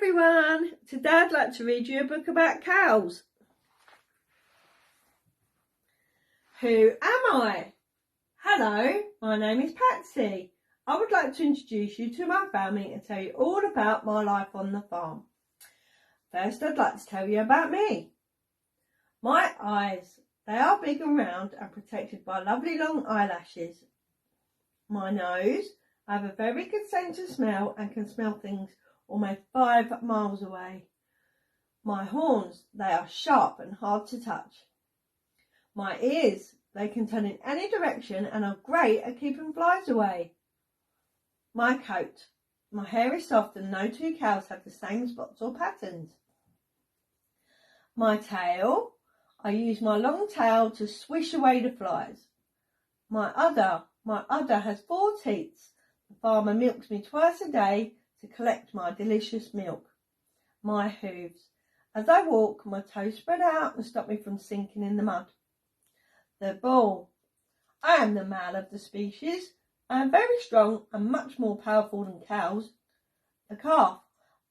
everyone, today I'd like to read you a book about cows. Who am I? Hello, my name is Patsy. I would like to introduce you to my family and tell you all about my life on the farm. First, I'd like to tell you about me. My eyes, they are big and round and protected by lovely long eyelashes. My nose, I have a very good sense of smell and can smell things almost 5 miles away. My horns, they are sharp and hard to touch. My ears, they can turn in any direction and are great at keeping flies away. My coat, my hair is soft and no two cows have the same spots or patterns. My tail, I use my long tail to swish away the flies. My udder has 4 teats. The farmer milks me twice a day to collect my delicious milk. My hooves, as I walk, my toes spread out and stop me from sinking in the mud. The bull, I am the male of the species. I am very strong and much more powerful than cows. The calf,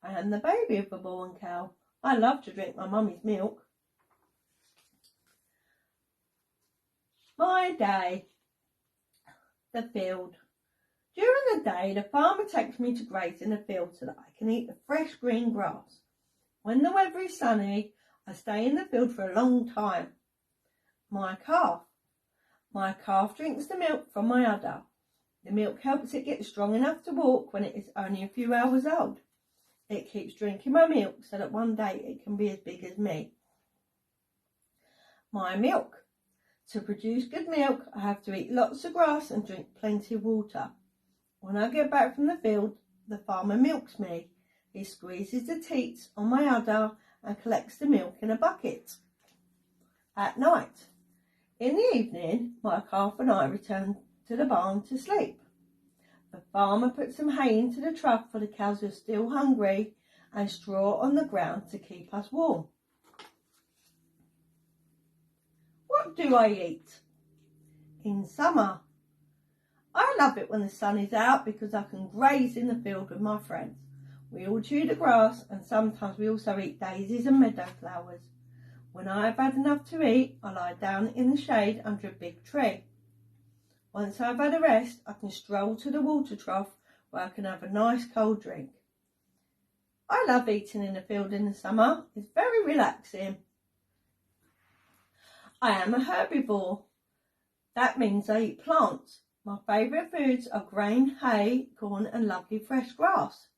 I am the baby of the bull and cow. I love to drink my mummy's milk. My day. The field. During the day, the farmer takes me to graze in the field so that I can eat the fresh green grass. When the weather is sunny, I stay in the field for a long time. My calf. My calf drinks the milk from my udder. The milk helps it get strong enough to walk when it is only a few hours old. It keeps drinking my milk so that one day it can be as big as me. My milk. To produce good milk, I have to eat lots of grass and drink plenty of water. When I get back from the field, the farmer milks me. He squeezes the teats on my udder and collects the milk in a bucket. At night. In the evening, my calf and I return to the barn to sleep. The farmer puts some hay into the trough for the cows who are still hungry and straw on the ground to keep us warm. What do I eat? In summer, I love it when the sun is out because I can graze in the field with my friends. We all chew the grass and sometimes we also eat daisies and meadow flowers. When I have had enough to eat, I lie down in the shade under a big tree. Once I've had a rest, I can stroll to the water trough where I can have a nice cold drink. I love eating in the field in the summer. It's very relaxing. I am a herbivore. That means I eat plants. My favourite foods are grain, hay, corn and lovely fresh grass.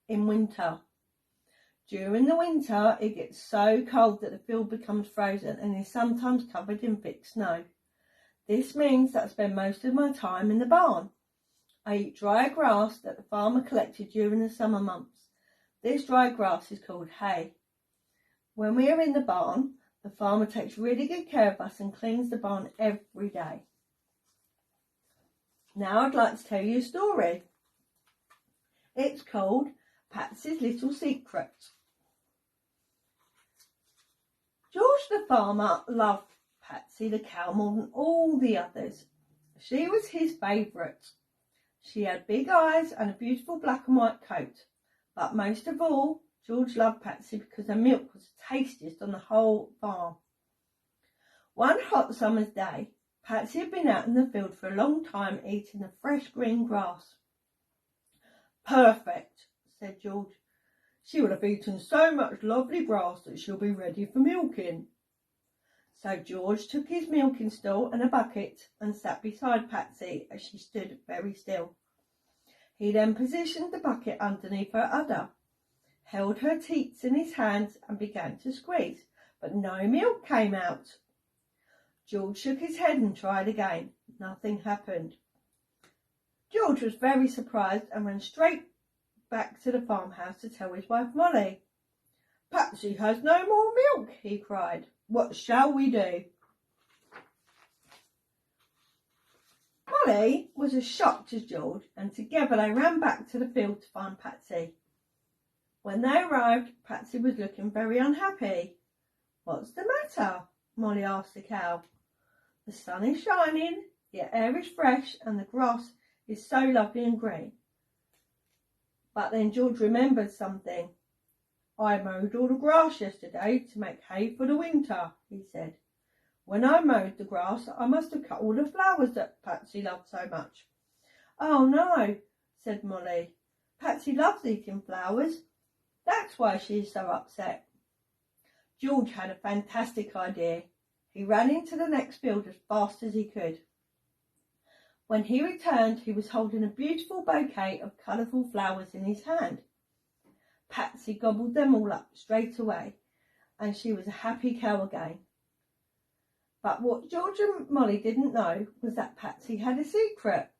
In winter. During the winter, it gets so cold that the field becomes frozen and is sometimes covered in thick snow. This means that I spend most of my time in the barn. I eat dry grass that the farmer collected during the summer months. This dry grass is called hay. When we are in the barn, the farmer takes really good care of us and cleans the barn every day. Now I'd like to tell you a story. It's called Patsy's Little Secret. George the farmer loved Patsy the cow more than all the others. She was his favourite. She had big eyes and a beautiful black and white coat. But most of all, George loved Patsy because her milk was the tastiest on the whole farm. One hot summer's day, Patsy had been out in the field for a long time eating the fresh green grass. Perfect, said George. She will have eaten so much lovely grass that she'll be ready for milking. So George took his milking stool and a bucket and sat beside Patsy as she stood very still. He then positioned the bucket underneath her udder, held her teats in his hands and began to squeeze, but no milk came out. George shook his head and tried again. Nothing happened. George was very surprised and ran straight back to the farmhouse to tell his wife Molly. Patsy has no more milk, he cried. What shall we do? Molly was as shocked as George, and together they ran back to the field to find Patsy. When they arrived, Patsy was looking very unhappy. What's the matter? Molly asked the cow. The sun is shining, the air is fresh, and the grass is so lovely and green. But then George remembered something. "I mowed all the grass yesterday to make hay for the winter," he said. "When I mowed the grass, I must have cut all the flowers that Patsy loved so much." "Oh no," said Molly. "Patsy loves eating flowers. That's why she is so upset." George had a fantastic idea. He ran into the next field as fast as he could. When he returned, he was holding a beautiful bouquet of colourful flowers in his hand. Patsy gobbled them all up straight away, and she was a happy cow again. But what George and Molly didn't know was that Patsy had a secret.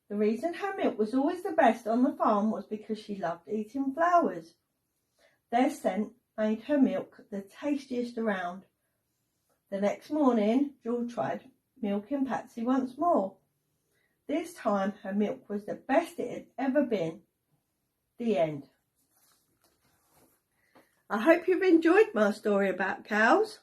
The reason her milk was always the best on the farm was because she loved eating flowers. Their scent made her milk the tastiest around. The next morning, George tried milking Patsy once more. This time, her milk was the best it had ever been. The end. I hope you've enjoyed my story about cows.